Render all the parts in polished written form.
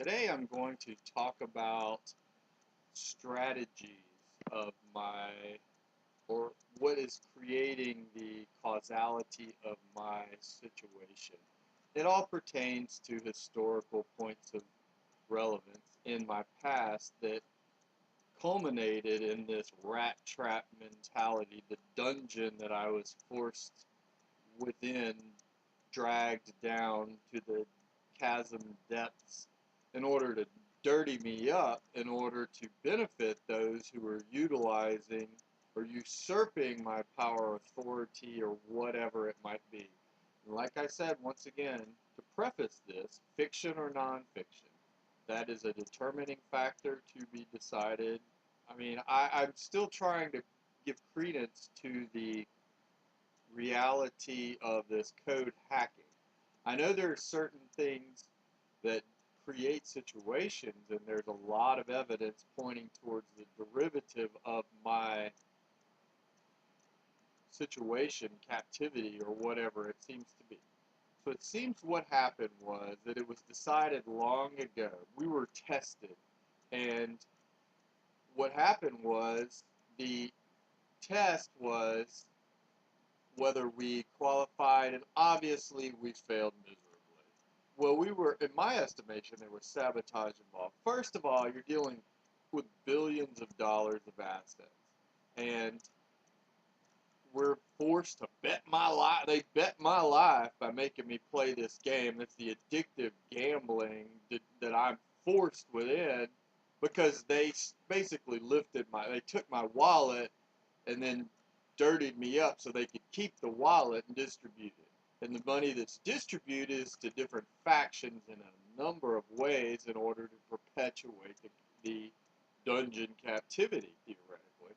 Today I'm going to talk about strategies of or what is creating the causality of my situation. It all pertains to historical points of relevance in my past that culminated in this rat trap mentality, the dungeon that I was forced within, dragged down to the chasm depths in order to dirty me up, in order to benefit those who were utilizing or usurping my power, authority, or whatever it might be. And like I said, once again, to preface this, fiction or nonfiction, that is a determining factor to be decided. I'm still trying to give credence to the reality of this code hacking. I know there are certain things that create situations, and there's a lot of evidence pointing towards the derivative of my situation, captivity, or whatever it seems to be. So it seems what happened was that it was decided long ago. We were tested, and what happened was the test was whether we qualified, and obviously we failed miserably. Well, we were, in my estimation, there was sabotage involved. First of all, you're dealing with billions of dollars of assets, and we're forced to bet my life. They bet my life by making me play this game. That's the addictive gambling that I'm forced within, because they basically they took my wallet and then dirtied me up so they could keep the wallet and distribute it. And the money that's distributed is to different factions in a number of ways in order to perpetuate the dungeon captivity, theoretically.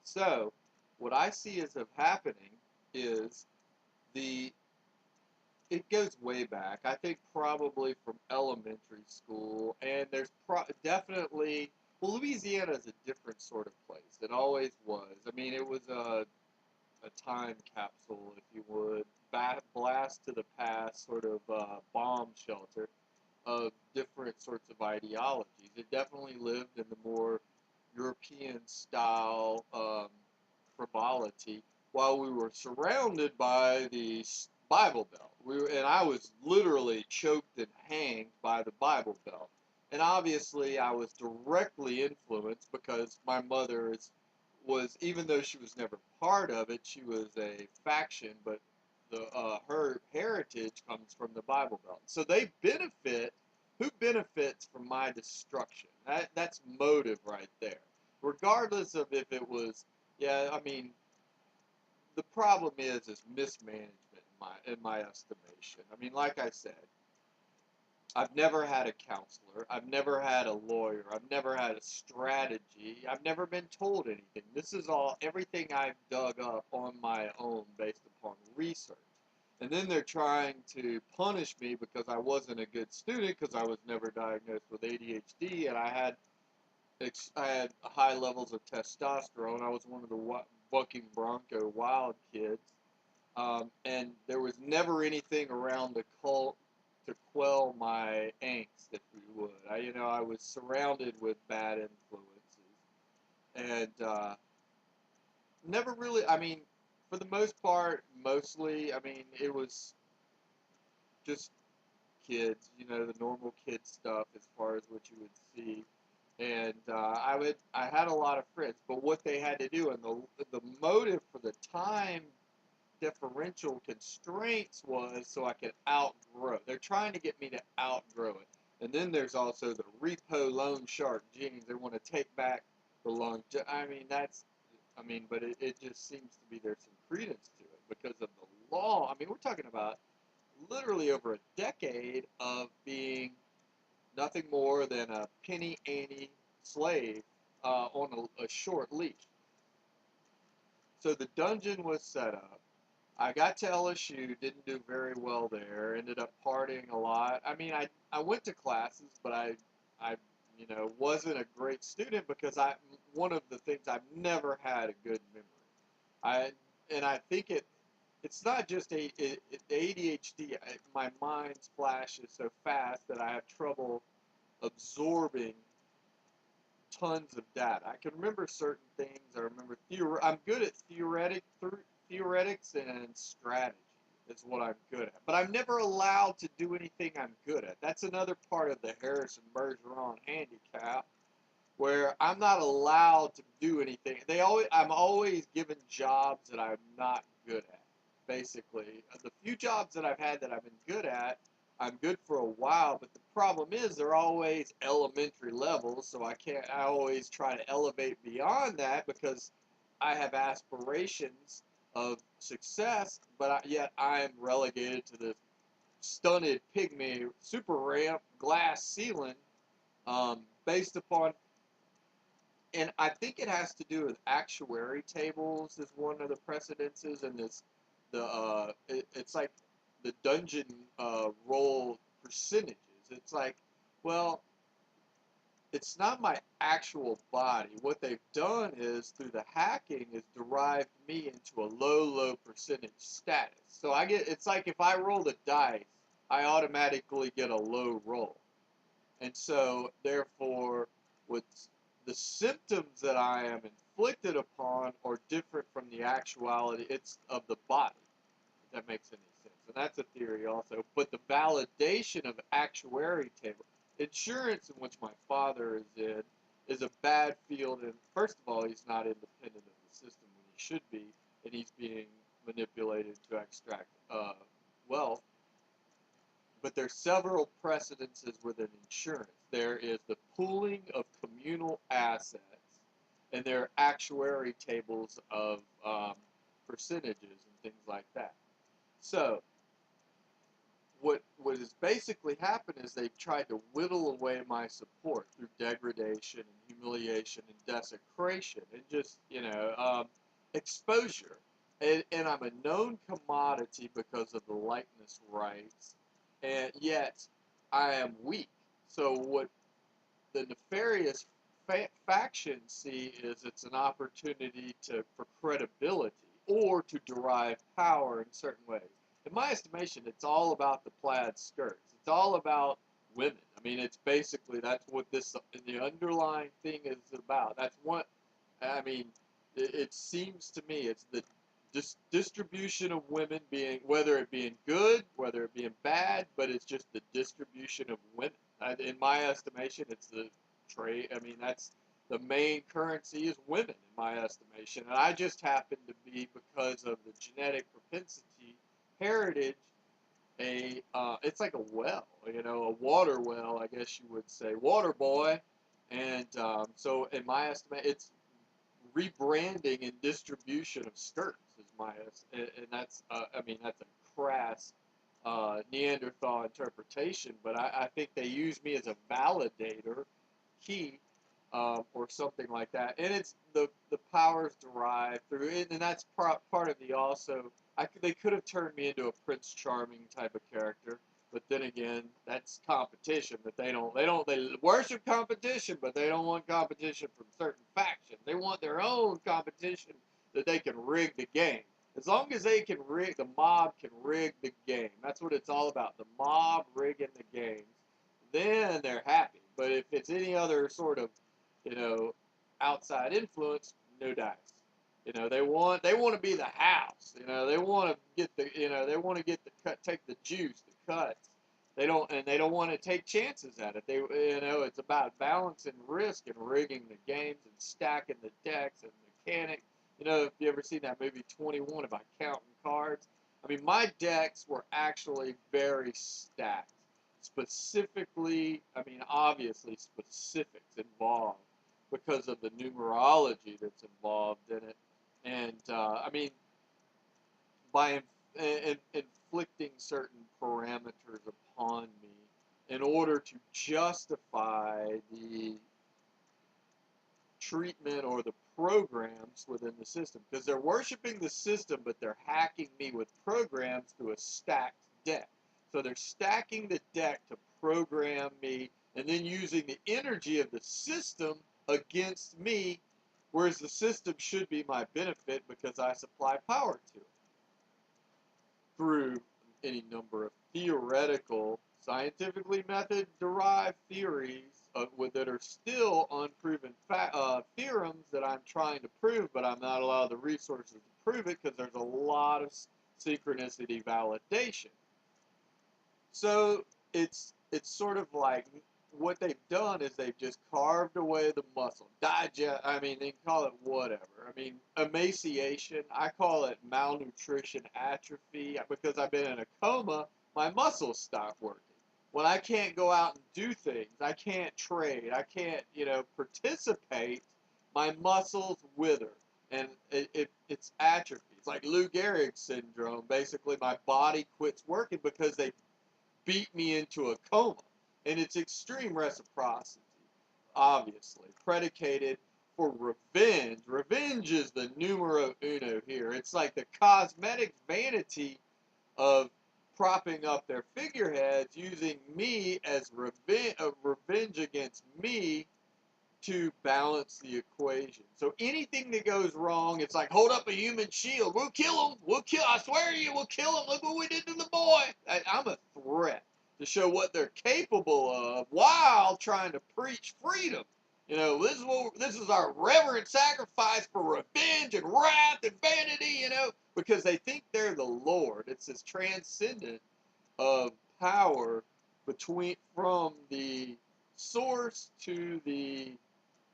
So, what I see as of happening is the it goes way back. I think probably from elementary school, and there's definitely, well, Louisiana is a different sort of place. It always was. I mean, it was a time capsule, if you would, blast to the past, sort of bomb shelter of different sorts of ideologies. It definitely lived in the more European style frivolity, while we were surrounded by the Bible Belt. And I was literally choked and hanged by the Bible Belt. And obviously, I was directly influenced because my mother was, even though she was never part of it, she was a faction, but her heritage comes from the Bible Belt. So they benefit. Who benefits from my destruction? That's motive right there. Regardless of if it was, yeah, I mean, the problem is mismanagement in my estimation. I mean, like I said, I've never had a counselor. I've never had a lawyer. I've never had a strategy. I've never been told anything. This is all, everything I've dug up on my own based upon research. And then they're trying to punish me because I wasn't a good student, because I was never diagnosed with ADHD, and I had high levels of testosterone. I was one of the bucking bronco wild kids. And there was never anything around the cult to quell my angst, if we would. I was surrounded with bad influences, and never really. I mean, for the most part, mostly. I mean, it was just kids. The normal kid stuff as far as what you would see. And I had a lot of friends, but what they had to do, and the motive for the time differential constraints was so I could outgrow. They're trying to get me to outgrow it. And then there's also the repo loan shark genes. They want to take back the long. But it just seems to be there's some credence to it because of the law. I mean, we're talking about literally over a decade of being nothing more than a penny ante slave on a short leash. So the dungeon was set up. I got to LSU, didn't do very well there, ended up partying a lot. I mean, I went to classes, but I wasn't a great student because one of the things, I've never had a good memory. I think it's not just the ADHD. My mind flashes so fast that I have trouble absorbing tons of data. I can remember certain things. I remember I'm good at theoretics and strategy is what I'm good at. But I'm never allowed to do anything I'm good at. That's another part of the Harrison Bergeron handicap, where I'm not allowed to do anything. I'm always given jobs that I'm not good at. Basically, the few jobs that I've had that I've been good at, I'm good for a while. But the problem is they're always elementary levels, so I can't. I always try to elevate beyond that because I have aspirations of success, but yet I am relegated to the stunted pygmy super ramp glass ceiling, based upon, and I think it has to do with actuary tables is one of the precedences, and it's like the dungeon roll percentages. It's like, well, it's not my actual body. What they've done is through the hacking is derived me into a low percentage status. So it's like if I roll the dice, I automatically get a low roll. And so, therefore, with the symptoms that I am inflicted upon are different from the actuality. It's of the body, if that makes any sense. And that's a theory also. But the validation of actuary table, insurance, in which my father is in, is a bad field. And first of all, he's not independent of the system when he should be, and he's being manipulated to extract wealth. But there's several precedences within insurance. There is the pooling of communal assets, and there are actuary tables of percentages and things like that. So what has basically happened is they've tried to whittle away my support through degradation and humiliation and desecration and just exposure. And I'm a known commodity because of the likeness rights, and yet I am weak. So what the nefarious factions see is it's an opportunity for credibility or to derive power in certain ways. In my estimation, it's all about the plaid skirts. It's all about women. I mean, it's basically that's what the underlying thing is about. That's what I mean. It seems to me it's the distribution of women being, whether it being good, whether it being bad, but it's just the distribution of women. In my estimation, it's the trade. I mean, that's the main currency is women, in my estimation. And I just happen to be, because of the genetic propensity, heritage, it's like a well, a water well, I guess you would say, water boy. And so, in my estimate, it's rebranding and distribution of skirts is and that's I mean that's a crass Neanderthal interpretation, but I think they use me as a validator key, or something like that, and it's the powers derived through it, and that's part of the also. They could have turned me into a Prince Charming type of character, but then again, that's competition. But they worship competition, but they don't want competition from certain factions. They want their own competition that they can rig the game. As long as they can the mob can rig the game. That's what it's all about. The mob rigging the games. Then they're happy. But if it's any other sort of, you know, outside influence, no dice. They want to be the house. They want to get they want to get the cut, take the juice, the cuts. They don't want to take chances at it. It's about balancing risk and rigging the games and stacking the decks and mechanics. If you ever seen that movie 21 about counting cards, I mean, my decks were actually very stacked. Specifically, I mean, obviously specifics involved because of the numerology that's involved in it. And I mean, by inflicting certain parameters upon me in order to justify the treatment or the programs within the system, because they're worshiping the system, but they're hacking me with programs through a stacked deck. So they're stacking the deck to program me and then using the energy of the system against me, whereas the system should be my benefit because I supply power to it. through any number of theoretical, scientifically method-derived theories that are still unproven theorems that I'm trying to prove, but I'm not allowed the resources to prove it because there's a lot of synchronicity validation. So it's sort of like what they've done is they've just carved away the muscle. I mean, they can call it whatever. I mean, emaciation, I call it malnutrition, atrophy, because I've been in a coma, my muscles stop working. When I can't go out and do things, I can't trade, I can't, participate, my muscles wither. And it's atrophy. It's like Lou Gehrig's syndrome. Basically, my body quits working because they beat me into a coma. And it's extreme reciprocity, obviously, predicated for revenge. Revenge is the numero uno here. It's like the cosmetic vanity of propping up their figureheads, using me as revenge against me to balance the equation. So anything that goes wrong, it's like, hold up a human shield. We'll kill him. I swear to you, we'll kill him. Look what we did to the boy. I'm a threat to show what they're capable of while trying to preach freedom. This is our reverent sacrifice for revenge and wrath and vanity, because they think they're the Lord. It's this transcendent of power from the source to the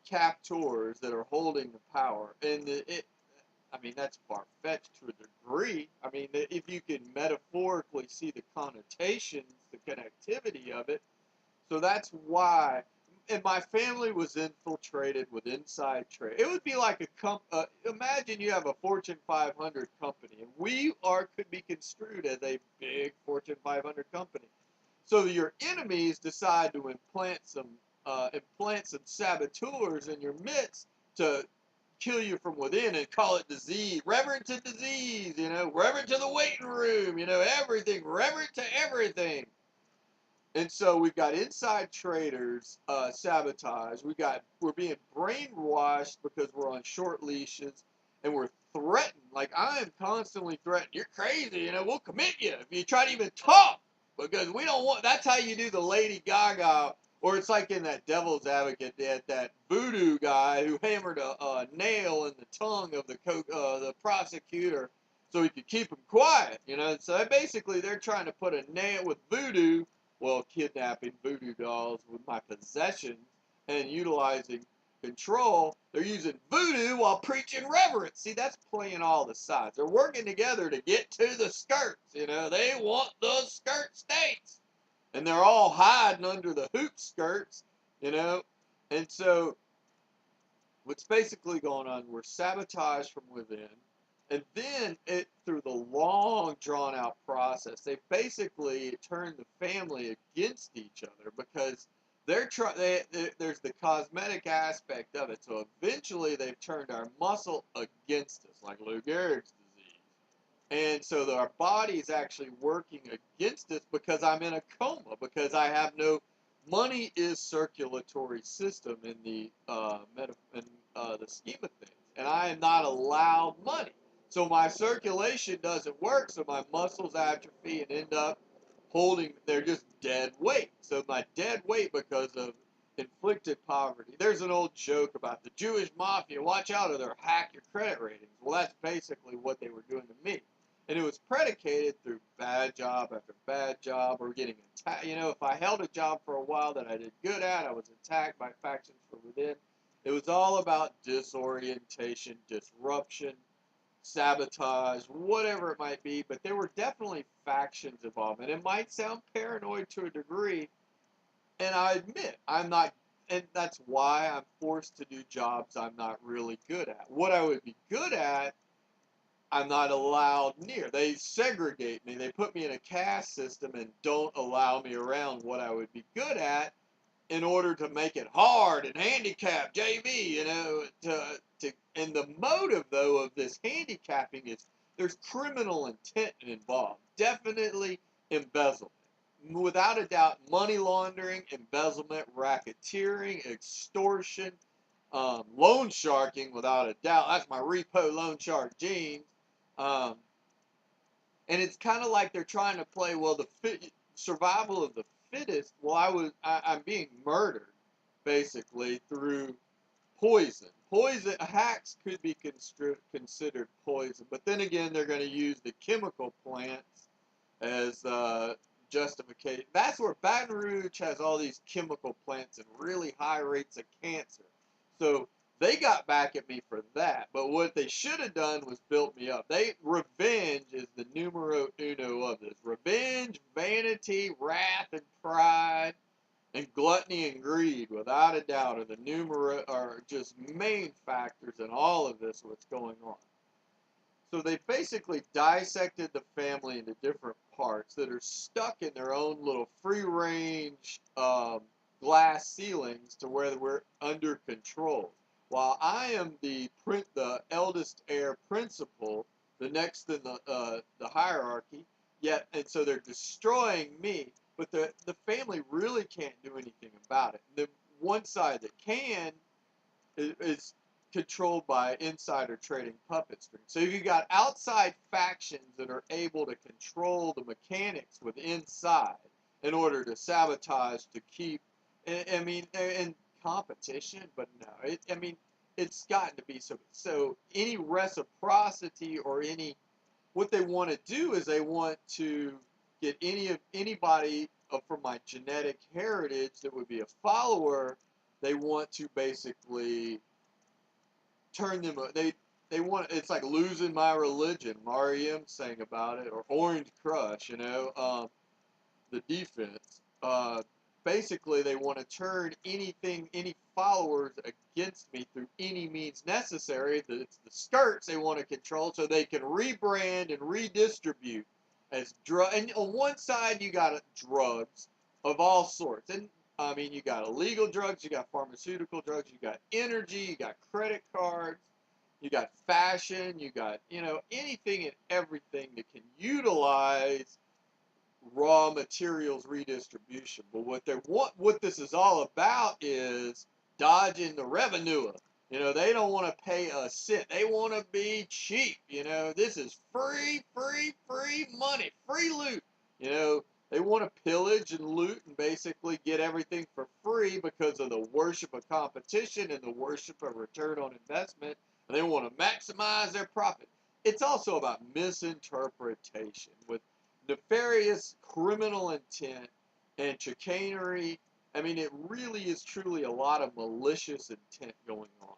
captors that are holding the power. And I mean, that's far-fetched to a degree. I mean, if you can metaphorically see the connotations, the connectivity of it. So that's why, and my family was infiltrated with inside trade. It would be like imagine you have a Fortune 500 company, and could be construed as a big Fortune 500 company. So your enemies decide to implant some saboteurs in your midst to kill you from within and call it disease, reverent to disease, reverent to the waiting room, everything, reverent to everything. And so we've got inside traders, sabotage. We're being brainwashed because we're on short leashes, and we're threatened. Like, I am constantly threatened. You're crazy, we'll commit you if you try to even talk, because we don't want. That's how you do the Lady Gaga, or it's like in that Devil's Advocate, that voodoo guy who hammered a nail in the tongue of the prosecutor so he could keep him quiet. So basically they're trying to put a nail with voodoo. Well, kidnapping voodoo dolls with my possessions and utilizing control. They're using voodoo while preaching reverence. See, that's playing all the sides. They're working together to get to the skirts. They want those skirt states. And they're all hiding under the hoop skirts, And so what's basically going on, we're sabotaged from within. And then through the long drawn out process, they basically turned the family against each other because there's the cosmetic aspect of it. So eventually they've turned our muscle against us, like Lou Gehrig's disease. And so our body is actually working against us because I'm in a coma, because I have no money is circulatory system in the the scheme of things, and I am not allowed money. So my circulation doesn't work, so my muscles atrophy and end up they're just dead weight. So my dead weight because of inflicted poverty. There's an old joke about the Jewish mafia, watch out or they'll hack your credit ratings. Well, that's basically what they were doing to me. And it was predicated through bad job after bad job or getting attacked. If I held a job for a while that I did good at, I was attacked by factions from within. It was all about disorientation, disruption, sabotage, whatever it might be, but there were definitely factions involved. And it might sound paranoid to a degree, and I admit, I'm not, and that's why I'm forced to do jobs I'm not really good at. What I would be good at, I'm not allowed near. They segregate me. They put me in a caste system and don't allow me around what I would be good at, in order to make it hard and handicap JB, and the motive though of this handicapping is there's criminal intent involved. Definitely embezzlement. Without a doubt, money laundering, embezzlement, racketeering, extortion, loan sharking, without a doubt. That's my repo loan shark genes. Um, And it's kind of like they're trying to play, well, survival of the fittest. Well, I'm being murdered, basically, through poison. Poison hacks could be considered poison, but then again, they're going to use the chemical plants as justification. That's where Baton Rouge has all these chemical plants and really high rates of cancer. So they got back at me for that. But what they should have done was built me up. Revenge is the numero uno of this. Revenge, vanity, wrath, and pride, and gluttony and greed, without a doubt, are just main factors in all of this. What's going on? So they basically dissected the family into different parts that are stuck in their own little free-range glass ceilings to where we're under control. While I am the eldest heir principal, the next in the hierarchy, and so they're destroying me. But the family really can't do anything about it. The one side that can is controlled by insider trading puppet strings. So you got outside factions that are able to control the mechanics with inside in order to sabotage to keep. I mean, and competition, but no, I mean, it's gotten to be so. So any reciprocity or any what they want to do is they want to get anybody from my genetic heritage that would be a follower. They want to basically turn them. They want. It's like losing my religion. Mariam sang about it, or Orange Crush. The defense. Basically, they want to turn any followers against me through any means necessary. It's the skirts they want to control so they can rebrand and redistribute as drug. And on one side, you got drugs of all sorts. And I mean, you got illegal drugs, you got pharmaceutical drugs, you got energy, you got credit cards, you got fashion, you got, anything and everything that can utilize raw materials redistribution. But what this is all about is dodging the revenue. They don't want to pay a cent. They want to be cheap. This is free money, free loot. They want to pillage and loot and basically get everything for free because of the worship of competition and the worship of return on investment. And they want to maximize their profit. It's also about misinterpretation with nefarious criminal intent and chicanery. I mean, it really is truly a lot of malicious intent going on.